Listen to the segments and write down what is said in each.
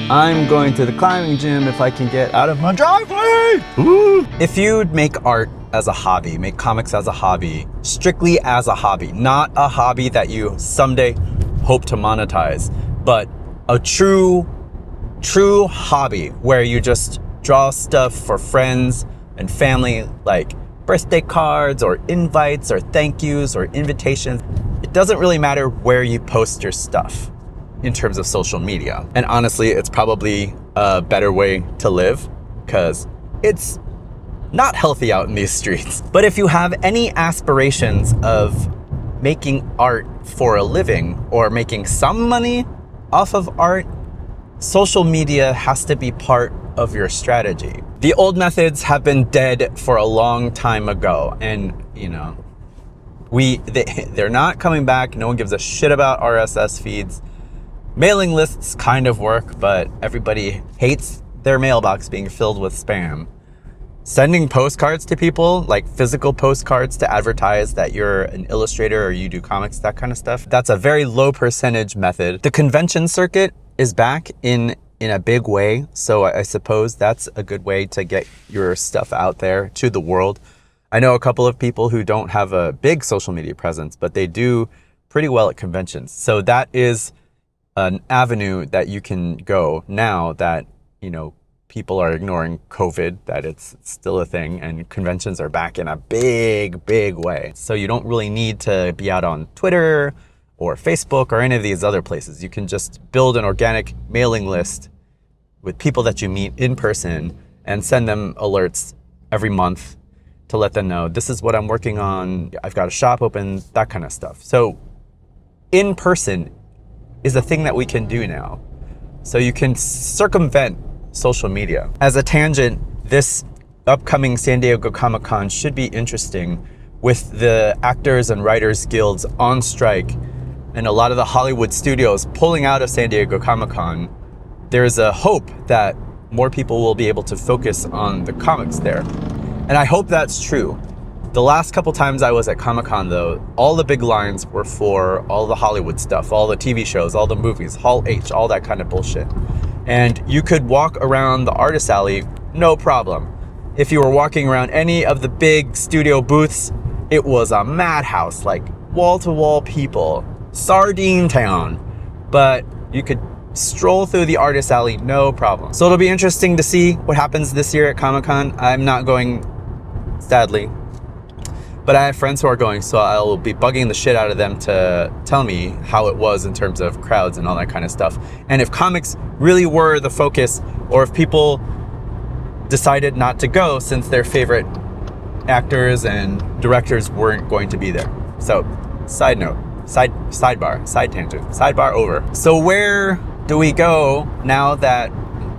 I'm going to the climbing gym if I can get out of my driveway. Ooh. If you'd make art as a hobby, make comics as a hobby, strictly as a hobby, not a hobby that you someday hope to monetize, but a true hobby where you just draw stuff for friends and family, like birthday cards or invites or thank yous or invitations. It doesn't really matter where you post your stuff in terms of social media. And honestly, it's probably a better way to live because it's not healthy out in these streets. But if you have any aspirations of making art for a living or making some money off of art, social media has to be part of your strategy. The old methods have been dead for a long time ago, and you know, they're not coming back. No one gives a shit about RSS feeds. Mailing lists kind of work, but everybody hates their mailbox being filled with spam. Sending postcards to people, like physical postcards to advertise that you're an illustrator or you do comics, that kind of stuff, that's a very low percentage method. The convention circuit is back in a big way, so I suppose that's a good way to get your stuff out there to the world. I know a couple of people who don't have a big social media presence, but they do pretty well at conventions. So that is an avenue that you can go now that, you know, people are ignoring COVID, that it's still a thing, and conventions are back in a big way. So you don't really need to be out on Twitter or Facebook or any of these other places. You can just build an organic mailing list with people that you meet in person and send them alerts every month to let them know, this is what I'm working on, I've got a shop open, that kind of stuff. So in person is a thing that we can do now. So you can circumvent social media. As a tangent, this upcoming San Diego Comic-Con should be interesting with the Actors and Writers Guilds on strike and a lot of the Hollywood studios pulling out of San Diego Comic-Con. There's a hope that more people will be able to focus on the comics there. And I hope that's true. The last couple times I was at Comic-Con though, all the big lines were for all the Hollywood stuff, all the TV shows, all the movies, Hall H, all that kind of bullshit. And you could walk around the artist alley, no problem. If you were walking around any of the big studio booths, it was a madhouse, like wall-to-wall people, sardine town. But you could stroll through the artist alley, no problem. So it'll be interesting to see what happens this year at Comic-Con. I'm not going, sadly, but I have friends who are going, so I'll be bugging the shit out of them to tell me how it was in terms of crowds and all that kind of stuff. And if comics really were the focus, or if people decided not to go since their favorite actors and directors weren't going to be there. So, side note, sidebar, side tangent, sidebar over. So where do we go now that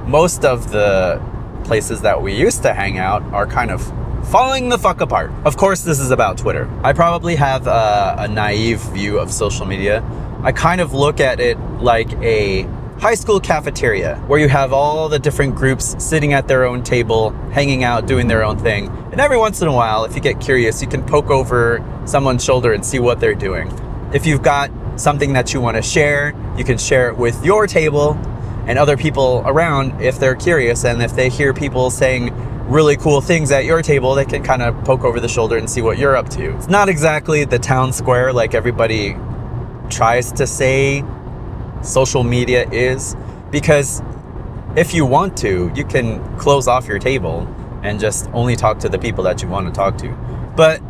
most of the places that we used to hang out are kind of falling the fuck apart? Of course, this is about Twitter. I probably have a naive view of social media. I kind of look at it like a high school cafeteria where you have all the different groups sitting at their own table, hanging out, doing their own thing. And every once in a while, if you get curious, you can poke over someone's shoulder and see what they're doing. If you've got something that you want to share, you can share it with your table and other people around if they're curious. And if they hear people saying really cool things at your table, they can kind of poke over the shoulder and see what you're up to. It's not exactly the town square like everybody tries to say social media is, because if you want to, you can close off your table and just only talk to the people that you want to talk to. But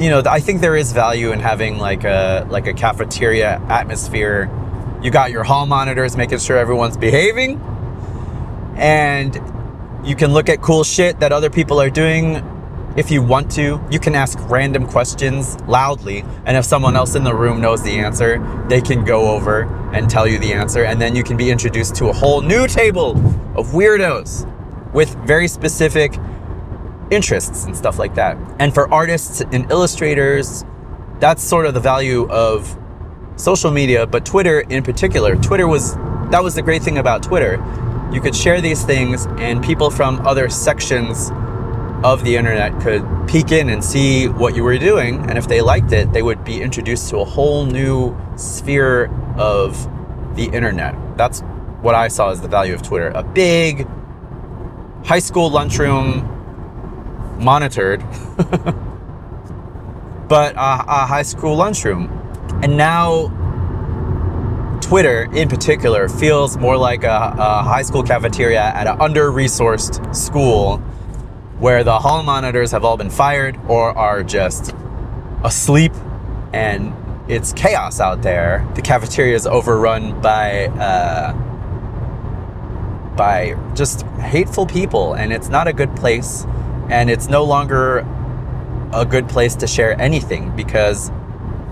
you know, I think there is value in having like a cafeteria atmosphere. You got your hall monitors making sure everyone's behaving, and you can look at cool shit that other people are doing. If you want to, you can ask random questions loudly, and if someone else in the room knows the answer, they can go over and tell you the answer, and then you can be introduced to a whole new table of weirdos with very specific interests and stuff like that. And for artists and illustrators, that's sort of the value of social media, but Twitter in particular. That was the great thing about Twitter. You could share these things and people from other sections of the internet could peek in and see what you were doing, and if they liked it, they would be introduced to a whole new sphere of the internet. That's what I saw as the value of Twitter. A big high school lunchroom, monitored, but a high school lunchroom. And now Twitter in particular feels more like a high school cafeteria at an under-resourced school where the hall monitors have all been fired or are just asleep, and it's chaos out there. The cafeteria is overrun by just hateful people, and it's not a good place, and it's no longer a good place to share anything because,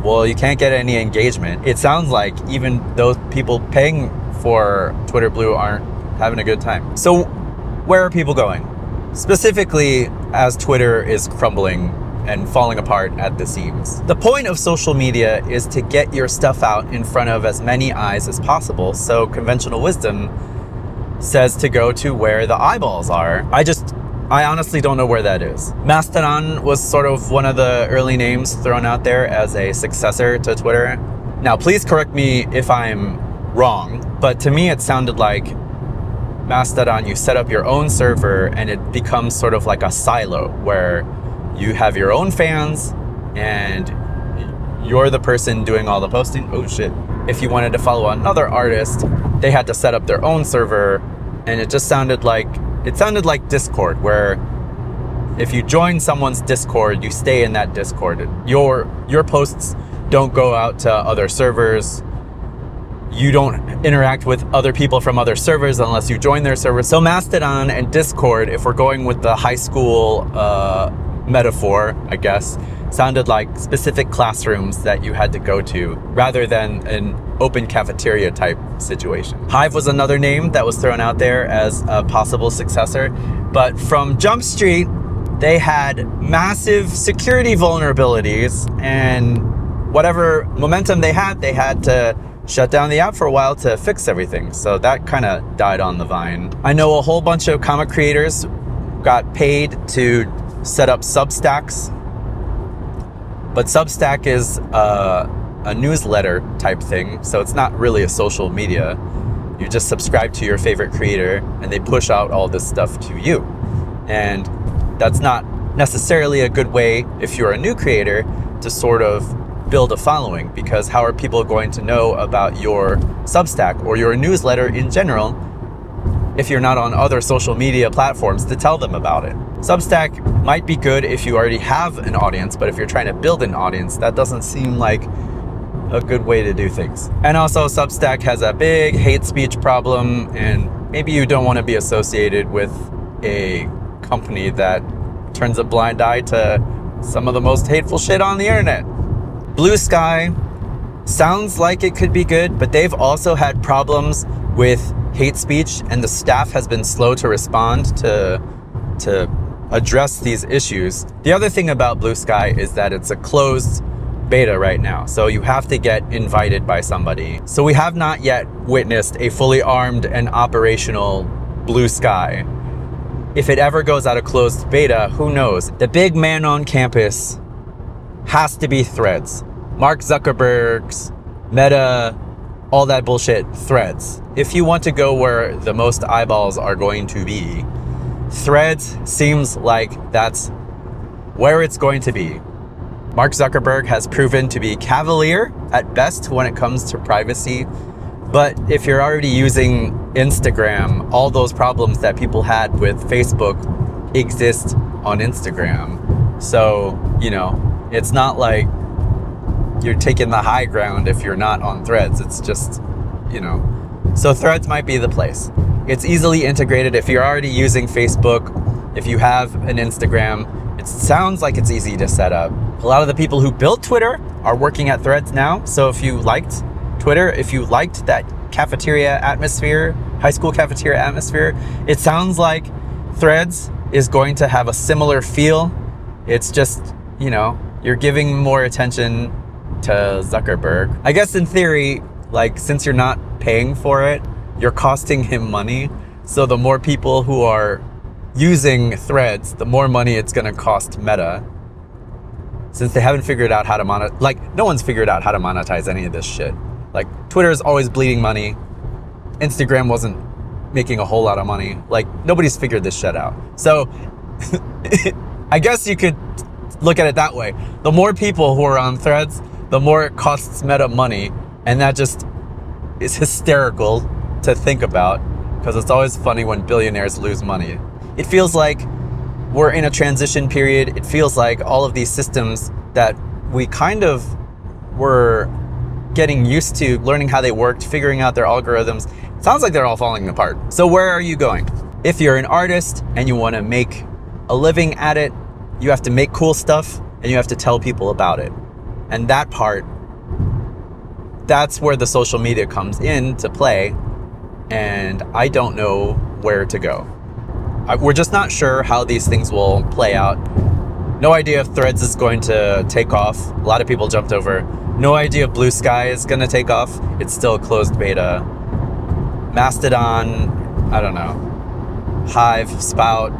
well, you can't get any engagement. It sounds like even those people paying for Twitter Blue aren't having a good time. So where are people going? Specifically, as Twitter is crumbling and falling apart at the seams. The point of social media is to get your stuff out in front of as many eyes as possible, so conventional wisdom says to go to where the eyeballs are. I honestly don't know where that is. Mastodon was sort of one of the early names thrown out there as a successor to Twitter. Now, please correct me if I'm wrong, but to me it sounded like Mastodon, you set up your own server and it becomes sort of like a silo where you have your own fans and you're the person doing all the posting. Oh shit. If you wanted to follow another artist, they had to set up their own server, and it just sounded like Discord, where if you join someone's Discord, you stay in that Discord. Your posts don't go out to other servers. You don't interact with other people from other servers unless you join their server. So Mastodon and Discord, if we're going with the high school metaphor, I guess, sounded like specific classrooms that you had to go to rather than an open cafeteria type situation. Hive was another name that was thrown out there as a possible successor, but from Jump Street, they had massive security vulnerabilities, and whatever momentum they had to shut down the app for a while to fix everything. So that kind of died on the vine. I know a whole bunch of comic creators got paid to set up Substacks, but Substack is a newsletter type thing, so it's not really a social media. You just subscribe to your favorite creator and they push out all this stuff to you. And that's not necessarily a good way, if you're a new creator, to sort of build a following, because how are people going to know about your Substack or your newsletter in general if you're not on other social media platforms to tell them about it? Substack might be good if you already have an audience, but if you're trying to build an audience, that doesn't seem like a good way to do things. And also Substack has a big hate speech problem, and maybe you don't want to be associated with a company that turns a blind eye to some of the most hateful shit on the internet. Blue Sky sounds like it could be good, but they've also had problems with hate speech, and the staff has been slow to respond to address these issues. The other thing about Blue Sky is that it's a closed beta right now, so you have to get invited by somebody. So we have not yet witnessed a fully armed and operational Blue Sky. If it ever goes out of closed beta, who knows? The big man on campus has to be Threads. Mark Zuckerberg's, Meta, all that bullshit, Threads. If you want to go where the most eyeballs are going to be, Threads seems like that's where it's going to be. Mark Zuckerberg has proven to be cavalier at best when it comes to privacy. But if you're already using Instagram, all those problems that people had with Facebook exist on Instagram. So, it's not like you're taking the high ground if you're not on Threads. It's just, So Threads might be the place. It's easily integrated if you're already using Facebook. If you have an Instagram, it sounds like it's easy to set up. A lot of the people who built Twitter are working at Threads now. So if you liked Twitter, if you liked that cafeteria atmosphere, high school cafeteria atmosphere, it sounds like Threads is going to have a similar feel. It's just, you know, you're giving more attention to Zuckerberg. I guess in theory, like, since you're not paying for it, you're costing him money. So the more people who are using Threads, the more money it's going to cost Meta. Since they haven't figured out how to monetize, like, no one's figured out how to monetize any of this shit. Like, Twitter is always bleeding money. Instagram wasn't making a whole lot of money. Like, nobody's figured this shit out. So I guess you could look at it that way. The more people who are on Threads, the more it costs Meta money. And that just is hysterical to think about, because it's always funny when billionaires lose money. It feels like we're in a transition period. It feels like all of these systems that we kind of were getting used to, learning how they worked, figuring out their algorithms, it sounds like they're all falling apart. So where are you going? If you're an artist and you want to make a living at it, you have to make cool stuff and you have to tell people about it. And that part, that's where the social media comes in to play. And I don't know where to go. We're just not sure how these things will play out. No idea if Threads is going to take off. A lot of people jumped over. No idea if Blue Sky is going to take off. It's still closed beta. Mastodon, I don't know. Hive, Spout.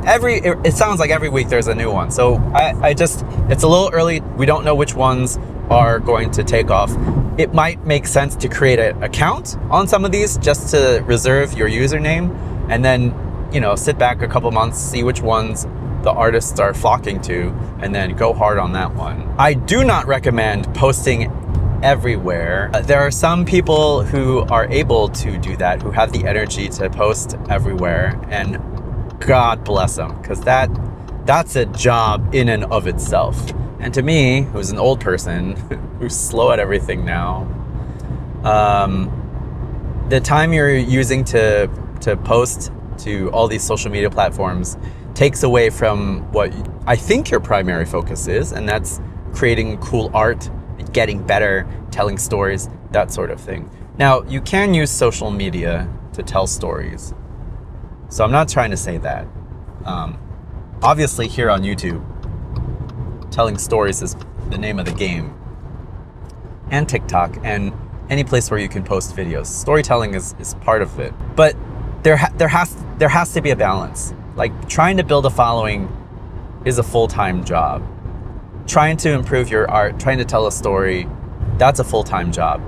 It sounds like every week there's a new one. So it's a little early. We don't know which ones are going to take off. It might make sense to create an account on some of these just to reserve your username and then, you know, sit back a couple months, see which ones the artists are flocking to, and then go hard on that one. I do not recommend posting everywhere. There are some people who are able to do that, who have the energy to post everywhere, and God bless them, because that's a job in and of itself. And to me, who's an old person, who's slow at everything now, the time you're using to post to all these social media platforms takes away from what I think your primary focus is, and that's creating cool art, getting better, telling stories, that sort of thing. Now, you can use social media to tell stories. So I'm not trying to say that. Obviously here on YouTube, telling stories is the name of the game. And TikTok, and any place where you can post videos. Storytelling is part of it. But there has to be a balance. Like, trying to build a following is a full-time job. Trying to improve your art, trying to tell a story, that's a full-time job.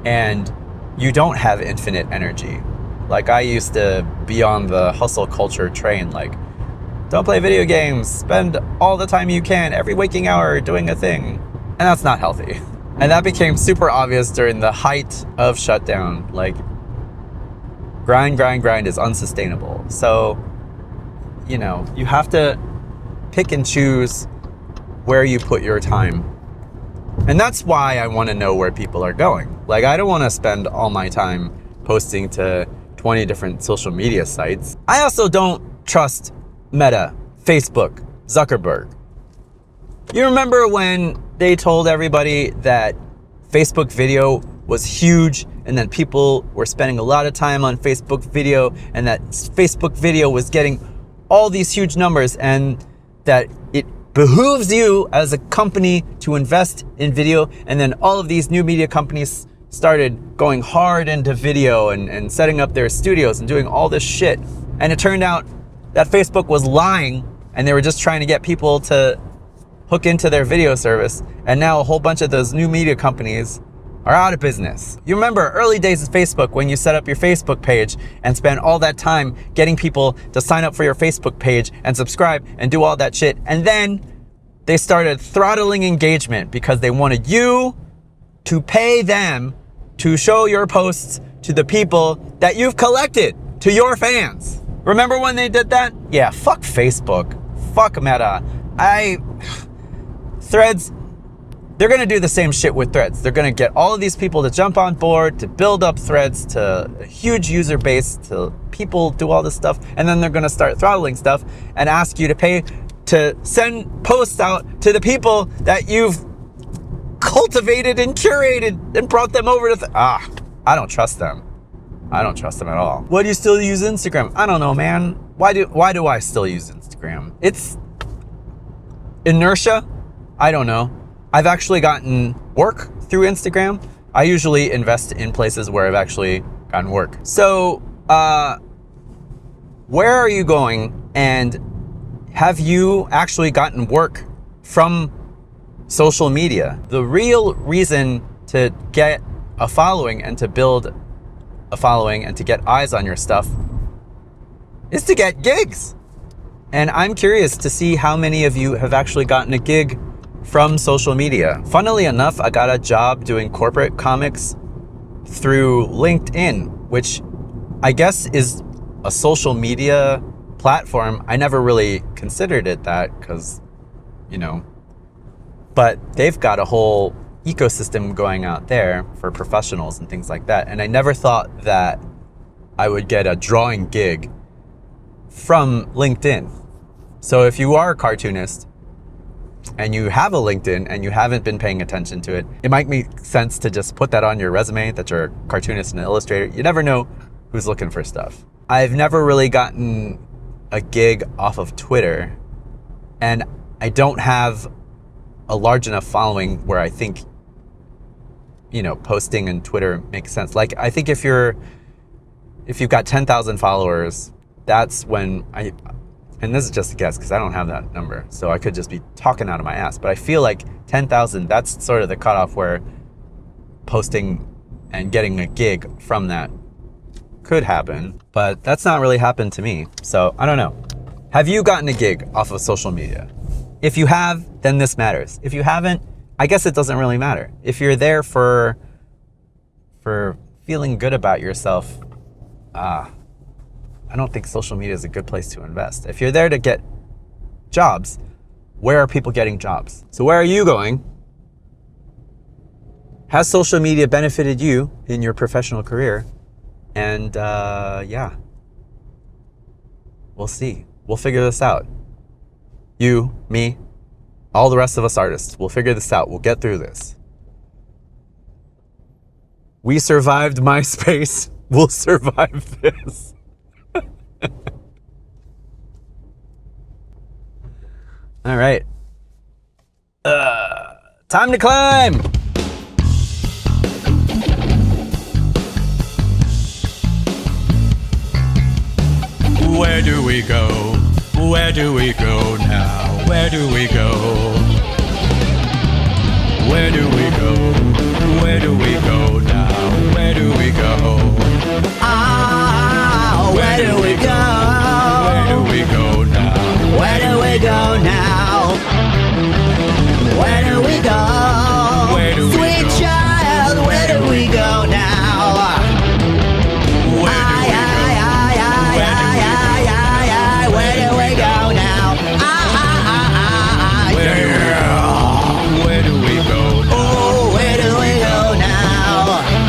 And you don't have infinite energy. Like, I used to be on the hustle culture train, like, don't play video games, spend all the time you can, every waking hour doing a thing. And that's not healthy. And that became super obvious during the height of shutdown. Like, grind is unsustainable. So, you know, you have to pick and choose where you put your time. And that's why I want to know where people are going. Like, I don't want to spend all my time posting to 20 different social media sites. I also don't trust Meta, Facebook, Zuckerberg. You remember when they told everybody that Facebook video was huge and that people were spending a lot of time on Facebook video and that Facebook video was getting all these huge numbers and that it behooves you as a company to invest in video? And then all of these new media companies started going hard into video and setting up their studios and doing all this shit. And it turned out that Facebook was lying and they were just trying to get people to hook into their video service. And now a whole bunch of those new media companies are out of business. You remember early days of Facebook when you set up your Facebook page and spent all that time getting people to sign up for your Facebook page and subscribe and do all that shit. And then they started throttling engagement because they wanted you to pay them to show your posts to the people that you've collected, to your fans. Remember when they did that? Yeah, fuck Facebook. Fuck Meta. Threads, they're gonna do the same shit with Threads. They're gonna get all of these people to jump on board, to build up Threads, to a huge user base, to people do all this stuff, and then they're gonna start throttling stuff and ask you to pay to send posts out to the people that you've cultivated and curated and brought them over to I don't trust them. I don't trust them at all. Why do you still use Instagram? I don't know, man. why do I still use Instagram? It's inertia. I don't know. I've actually gotten work through Instagram. I usually invest in places where I've actually gotten work. So, where are you going, and have you actually gotten work from social media? The real reason to get a following and to build a following and to get eyes on your stuff is to get gigs. And I'm curious to see how many of you have actually gotten a gig from social media. Funnily enough, I got a job doing corporate comics through LinkedIn, which I guess is a social media platform. I never really considered it that because, but they've got a whole ecosystem going out there for professionals and things like that. And I never thought that I would get a drawing gig from LinkedIn. So if you are a cartoonist and you have a LinkedIn and you haven't been paying attention to it, it might make sense to just put that on your resume that you're a cartoonist and an illustrator. You never know who's looking for stuff. I've never really gotten a gig off of Twitter, and I don't have a large enough following where I think, posting on Twitter makes sense. Like, I think if you've got 10,000 followers, that's when and this is just a guess because I don't have that number, so I could just be talking out of my ass, but I feel like 10,000, that's sort of the cutoff where posting and getting a gig from that could happen, but that's not really happened to me. So I don't know. Have you gotten a gig off of social media? If you have, then this matters. If you haven't, I guess it doesn't really matter. If you're there for feeling good about yourself, I don't think social media is a good place to invest. If you're there to get jobs, where are people getting jobs? So where are you going? Has social media benefited you in your professional career? And yeah, we'll see. We'll figure this out. You, me, all the rest of us artists, we'll figure this out. We'll get through this. We survived MySpace. We'll survive this. All right. Time to climb. Where do we go? Where do we go now? Where do we go? Where do we go? Where do we go now? Where do we go? Ah, where do we go? Where do we go now? Where do we go now? Where do we go? Where do we Sweet go? child, where do we go now? Where do we go? Where do we go now? Where do we go? Where do we go now? Oh,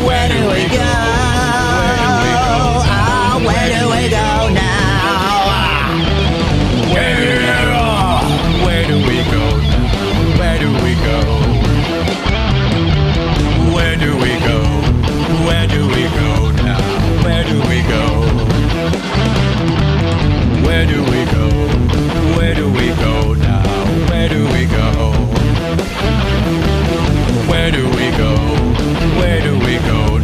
where do we go now? Where do we go? Ah, where do we go now? Where do we go now? Where do we go? Where do we go? Where do we go now? Where do we go? Where do we go? Where do we go now? Where do we go? Where do we go? Where do we go